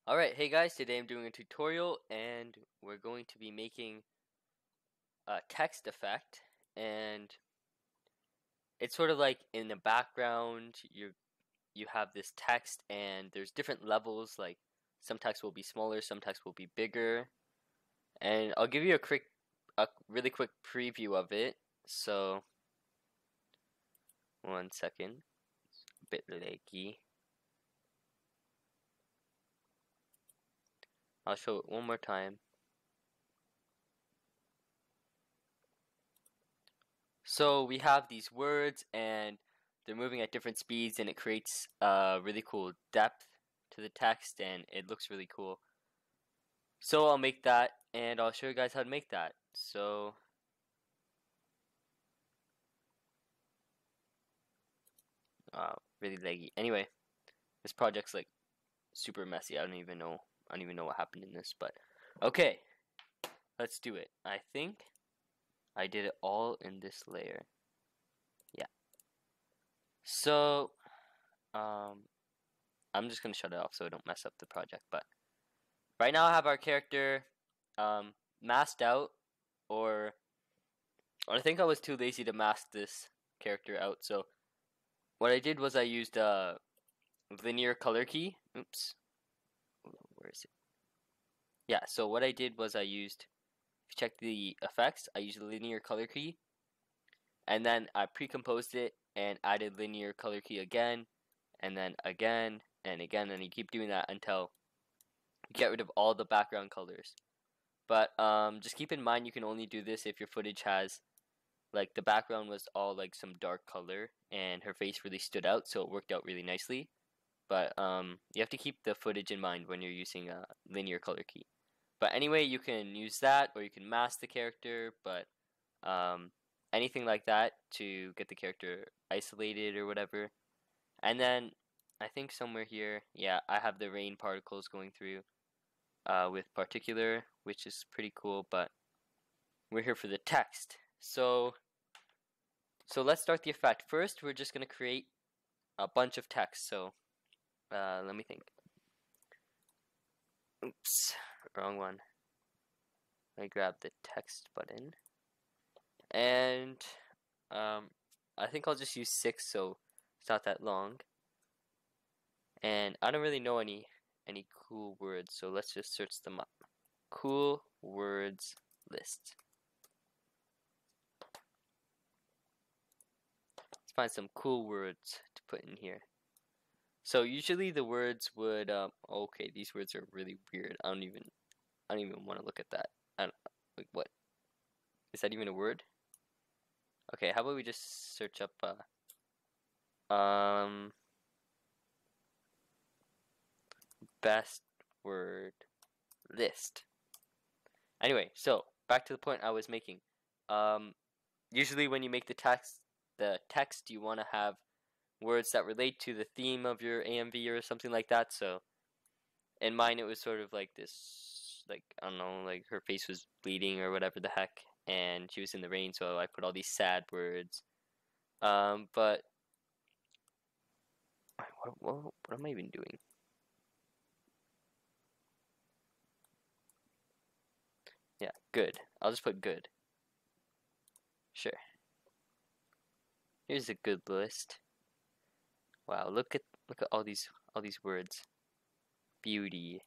Alright, hey guys, today I'm doing a tutorial and we're going to be making a text effect, and it's sort of like in the background you have this text and there's different levels, like some text will be smaller, some text will be bigger, and I'll give you a really quick preview of it. So 1 second, it's a bit laggy. I'll show it one more time. So we have these words and they're moving at different speeds, and it creates a really cool depth to the text and it looks really cool. So I'll make that and I'll show you guys how to make that. So really laggy. Anyway, this project's like super messy. I don't even know what happened in this, but okay, let's do it. I think I did it all in this layer. Yeah. So I'm just gonna shut it off so I don't mess up the project. But right now I have our character masked out, or I think I was too lazy to mask this character out. So what I did was I used a linear color key. Oops, where is it? Yeah. So what I did was I used, if you check the effects, I used a linear color key, and then I pre-composed it and added linear color key again, and then again and again, and you keep doing that until you get rid of all the background colors. But just keep in mind you can only do this if your footage has, like, the background was all like some dark color and her face really stood out, so it worked out really nicely. But you have to keep the footage in mind when you're using a linear color key. But anyway, you can use that or you can mask the character, but anything like that to get the character isolated or whatever. And then I think somewhere here, yeah, I have the rain particles going through with particular, which is pretty cool, but we're here for the text. So let's start the effect. First, we're just going to create a bunch of text. So let me think. Oops, wrong one. Let me grab the text button. And I think I'll just use 6, so it's not that long. And I don't really know any cool words, so let's just search them up. Cool words list. Let's find some cool words to put in here. So usually the words would okay, these words are really weird. I don't even want to look at that. Like, what is that even a word? Okay, how about we just search up best word list. Anyway, so back to the point I was making. Usually when you make the text you want to have words that relate to the theme of your AMV or something like that. So in mine it was sort of like this, like, I don't know, like her face was bleeding or whatever the heck, and she was in the rain, so I put all these sad words. But what am I even doing? Yeah, good. I'll just put good. Sure. Here's a good list. Wow, look at all these words. Beauty.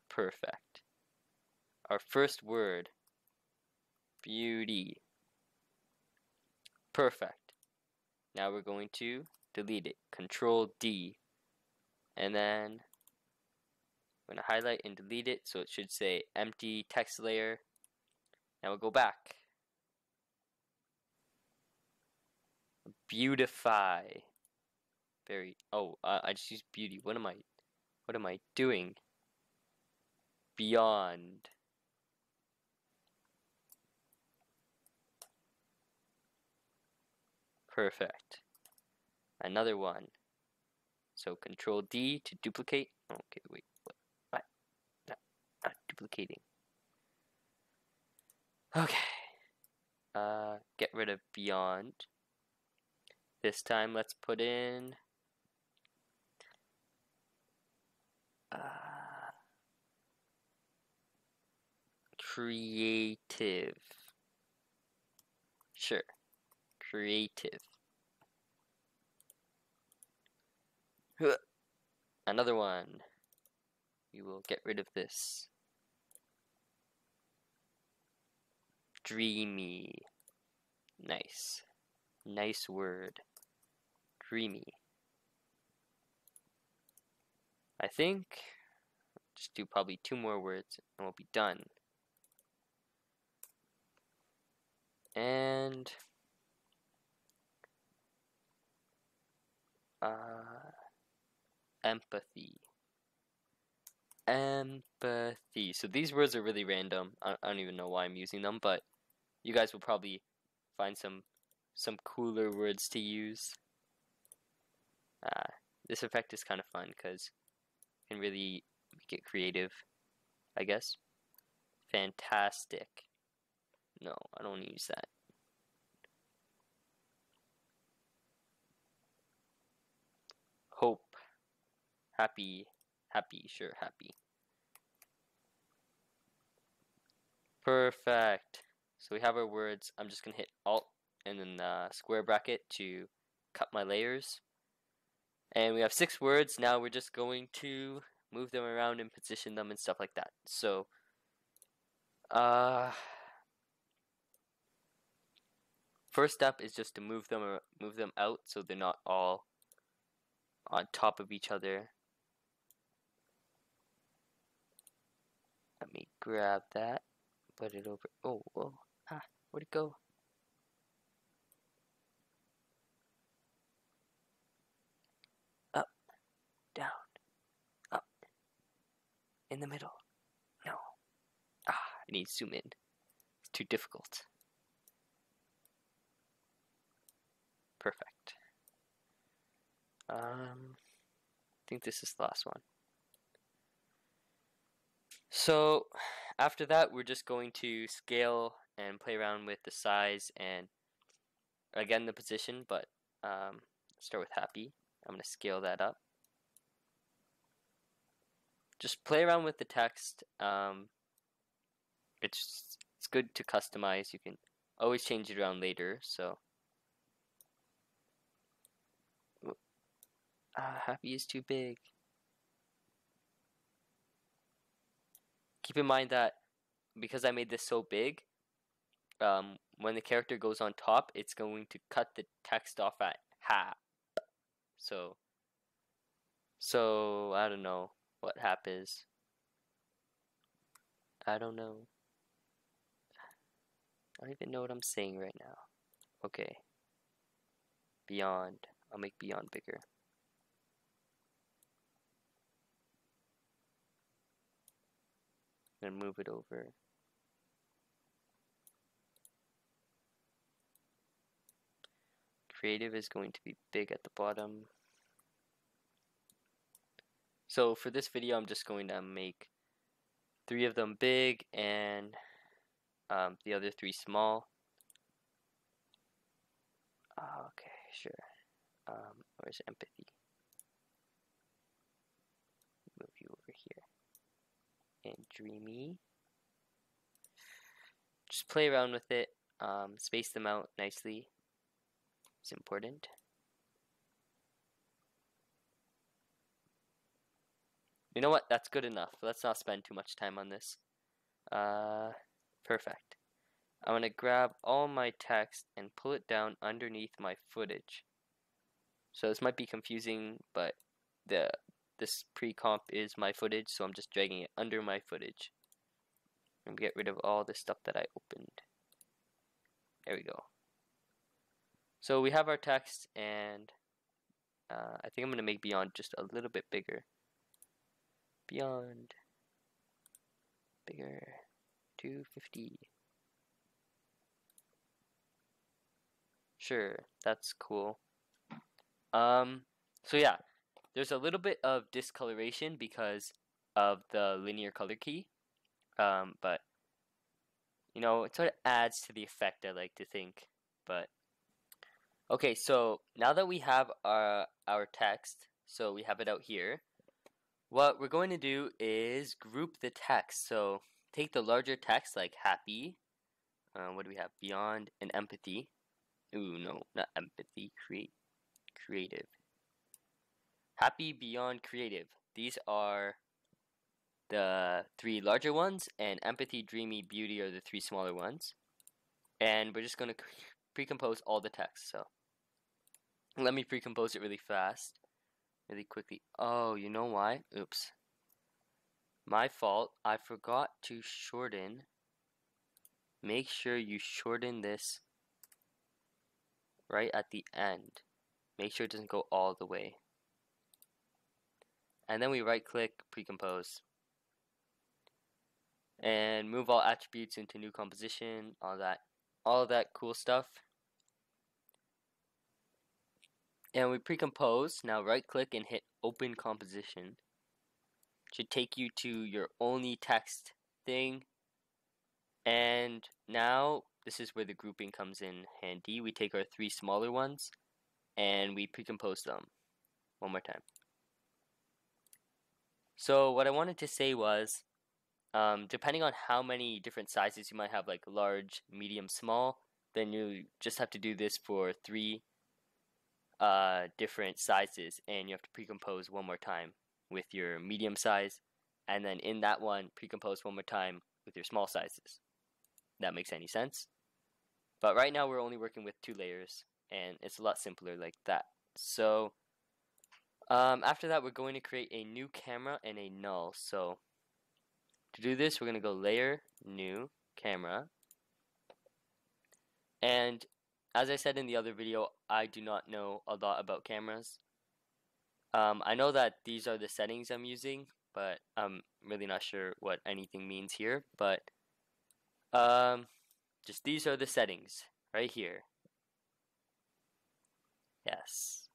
Perfect. Our first word. Beauty. Perfect. Now we're going to delete it. Control D. And then I'm going to highlight and delete it, so it should say empty text layer. Now we'll go back. Beautify. I just used beauty. What am I doing? Beyond. Perfect. Another one. So Control D to duplicate. Okay, wait. What? Not duplicating. Okay. Get rid of beyond. This time, let's put in creative. Sure, creative. Another one. We will get rid of this. Dreamy. Nice. Nice word. Dreamy. I think just do probably 2 more words and we'll be done. And empathy. Empathy. So these words are really random. I don't even know why I'm using them, but you guys will probably find some cooler words to use. This effect is kind of fun because you can really make it creative, I guess. Fantastic. No, I don't want to use that. Hope. Happy. Happy. Sure, happy. Perfect. So we have our words. I'm just going to hit Alt and then the square bracket to cut my layers. And we have 6 words. Now we're just going to move them around and position them and stuff like that. So, first step is just to move them out so they're not all on top of each other. Let me grab that, put it over. Oh, where'd it go? Up, down, up, in the middle. No. I need to zoom in. It's too difficult. Perfect. I think this is the last one. So after that, we're just going to scale and play around with the size and again the position, but start with happy. I'm going to scale that up. Just play around with the text. It's good to customize. You can always change it around later. So happy is too big. Keep in mind that because I made this so big, when the character goes on top, it's going to cut the text off at half. So I don't know what hap is. I don't know. I don't even know what I'm saying right now. Okay. Beyond. I'll make beyond bigger. I'm gonna move it over. Creative is going to be big at the bottom. So for this video, I'm just going to make 3 of them big and the other 3 small. Okay, sure. Where's empathy? Move you over here. And dreamy. Just play around with it. Space them out nicely. It's important. You know what? That's good enough. Let's not spend too much time on this. Perfect. I'm gonna grab all my text and pull it down underneath my footage. So this might be confusing, but this pre-comp is my footage, so I'm just dragging it under my footage. And get rid of all the stuff that I opened. There we go. So we have our text, and I think I'm gonna make beyond just a little bit bigger. Beyond. Bigger. 250. Sure, that's cool. So yeah, there's a little bit of discoloration because of the linear color key. But you know, it sort of adds to the effect, I like to think. But okay, so now that we have our text, so we have it out here, what we're going to do is group the text. So take the larger text like happy. What do we have? Beyond and empathy. Ooh, no, not empathy. Creative. Happy, beyond, creative. These are the 3 larger ones, and empathy, dreamy, beauty are the 3 smaller ones. And we're just going to pre-compose all the text. So let me pre-compose it really fast, really quickly. Oh, you know why? Oops. My fault. I forgot to shorten. Make sure you shorten this right at the end. Make sure it doesn't go all the way. And then we right click, pre-compose. And move all attributes into new composition, all that cool stuff. And we pre-compose. Now right click and hit open composition. Should take you to your only text thing. And now this is where the grouping comes in handy. We take our 3 smaller ones and we pre-compose them. One more time. So what I wanted to say was, depending on how many different sizes you might have, like large, medium, small, then you just have to do this for 3 different sizes, and you have to pre-compose one more time with your medium size, and then in that one, pre-compose one more time with your small sizes. That makes any sense? But right now we're only working with 2 layers, and it's a lot simpler like that. So after that, we're going to create a new camera and a null. So to do this, we're going to go layer, new, camera. And as I said in the other video, I do not know a lot about cameras. I know that these are the settings I'm using, but I'm really not sure what anything means here. But just these are the settings right here. Yes.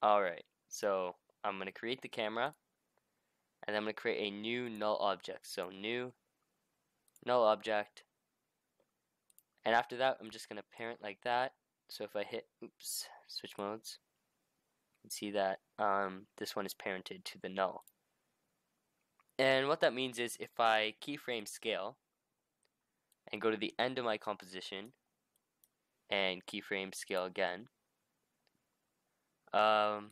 Alright, so I'm going to create the camera, and I'm going to create a new null object. So new, null object, and after that I'm just going to parent like that. So if I hit, oops, switch modes, you can see that this one is parented to the null. And what that means is if I keyframe scale and go to the end of my composition and keyframe scale again, I'm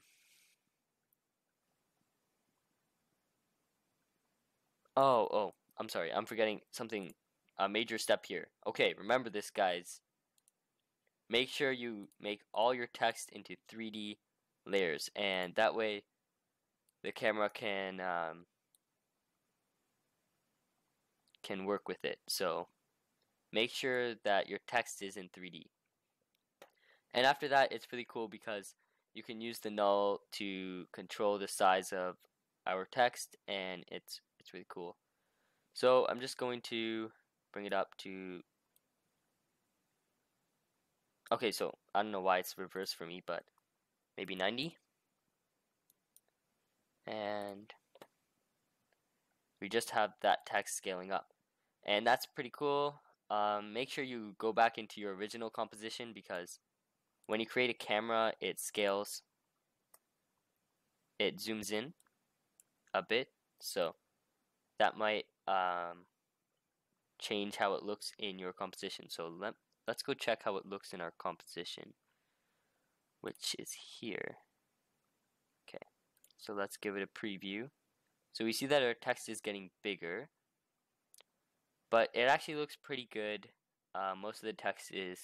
sorry, I'm forgetting something, a major step here. Okay, remember this, guys. Make sure you make all your text into 3D layers, and that way the camera can work with it. So make sure that your text is in 3D. And after that, it's really cool because you can use the null to control the size of our text, and it's really cool. So I'm just going to bring it up to, okay, so I don't know why it's reversed for me, but maybe 90. And we just have that text scaling up. And that's pretty cool. Make sure you go back into your original composition, because when you create a camera, it scales, it zooms in a bit, so that might change how it looks in your composition. So let's go check how it looks in our composition, which is here. Okay, so let's give it a preview. So we see that our text is getting bigger, but it actually looks pretty good. Most of the text is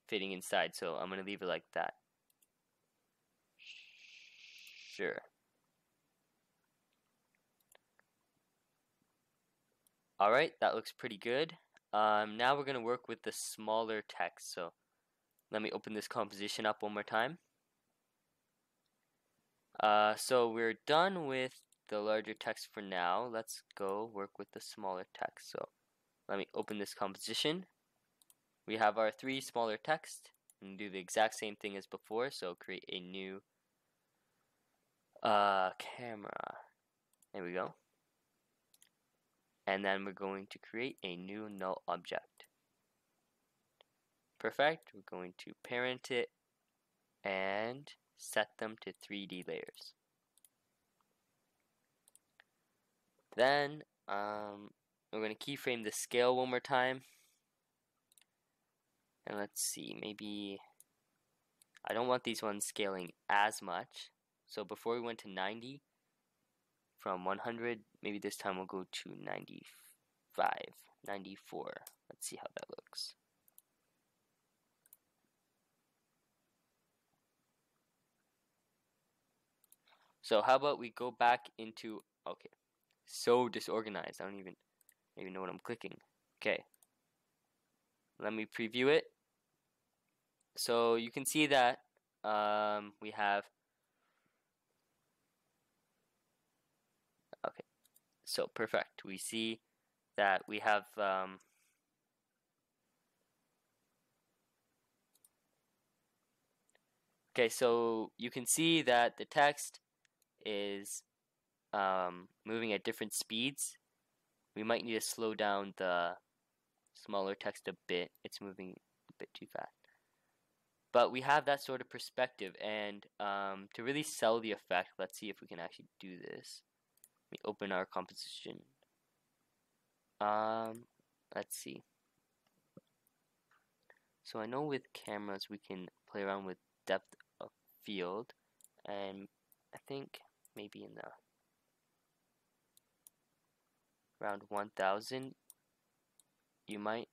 fitting inside, so I'm going to leave it like that. Sure. Alright, that looks pretty good. Now we're going to work with the smaller text. So let me open this composition up one more time. So we're done with the larger text for now. Let's go work with the smaller text. So let me open this composition. We have our 3 smaller text, and do the exact same thing as before. So create a new camera. There we go. And then we're going to create a new null object. Perfect. We're going to parent it and set them to 3D layers. Then, we're going to keyframe the scale one more time. And let's see, maybe I don't want these ones scaling as much. So before we went to 90 from 100, maybe this time we'll go to 95, 94. Let's see how that looks. So how about we go back into, okay, so disorganized. I don't even know what I'm clicking. Okay, let me preview it. So you can see that we have, okay, so perfect. We see that we have okay, so you can see that the text is moving at different speeds. We might need to slow down the smaller text a bit. It's moving a bit too fast. But we have that sort of perspective, and to really sell the effect, let's see if we can actually do this. Let me open our composition. Let's see. So I know with cameras we can play around with depth of field, and I think maybe in the around 1000 you might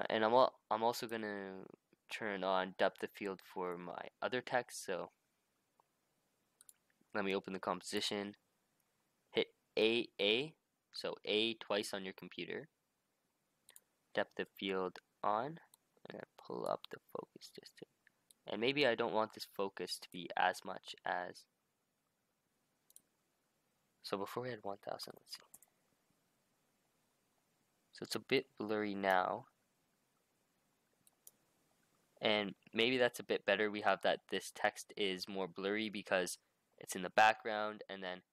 and I'm also gonna turn on depth of field for my other text. So let me open the composition, hit A, so A twice on your computer, depth of field on, and then pull up the focus distance. And maybe I don't want this focus to be as much as, so before we had 1000, let's see. So it's a bit blurry now. And maybe that's a bit better. We have that this text is more blurry because it's in the background, and then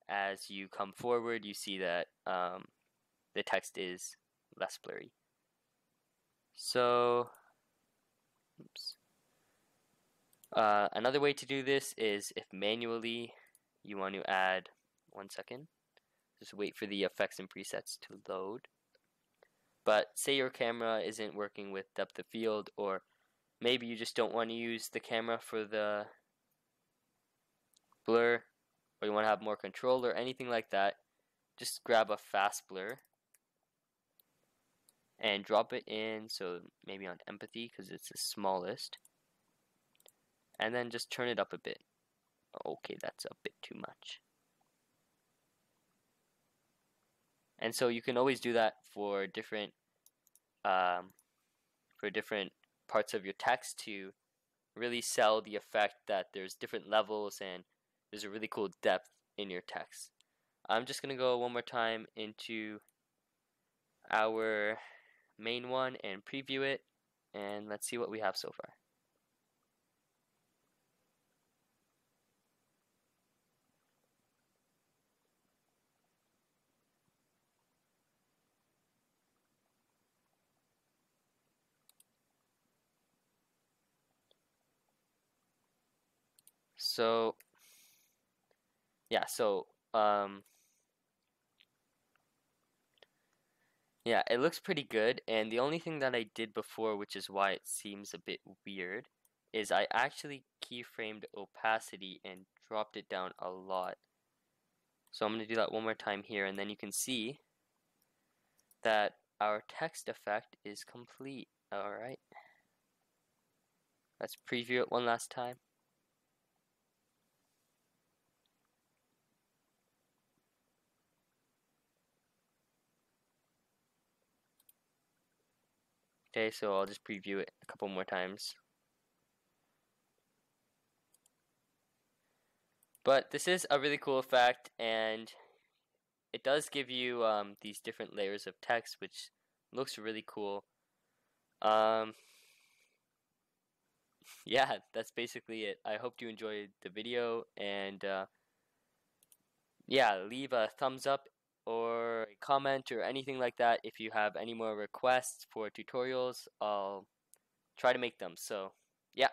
as you come forward you see that the text is less blurry. So oops. Another way to do this is if manually you want to add, 1 second, just wait for the effects and presets to load. But say your camera isn't working with depth of field, or maybe you just don't want to use the camera for the blur, or you want to have more control or anything like that, just grab a fast blur and drop it in, so maybe on empathy because it's the smallest, and then just turn it up a bit. Okay, that's a bit too much. And so you can always do that for different parts of your text to really sell the effect that there's different levels and there's a really cool depth in your text. I'm just gonna go one more time into our main one and preview it, and let's see what we have so far. So yeah, yeah, it looks pretty good, and the only thing that I did before, which is why it seems a bit weird, is I actually keyframed opacity and dropped it down a lot. So I'm going to do that one more time here, and then you can see that our text effect is complete. Alright, let's preview it one last time. Okay, so I'll just preview it a couple more times. But this is a really cool effect, and it does give you these different layers of text, which looks really cool. Yeah, that's basically it. I hope you enjoyed the video, and yeah, leave a thumbs up or a comment or anything like that. If you have any more requests for tutorials, I'll try to make them. So, yeah.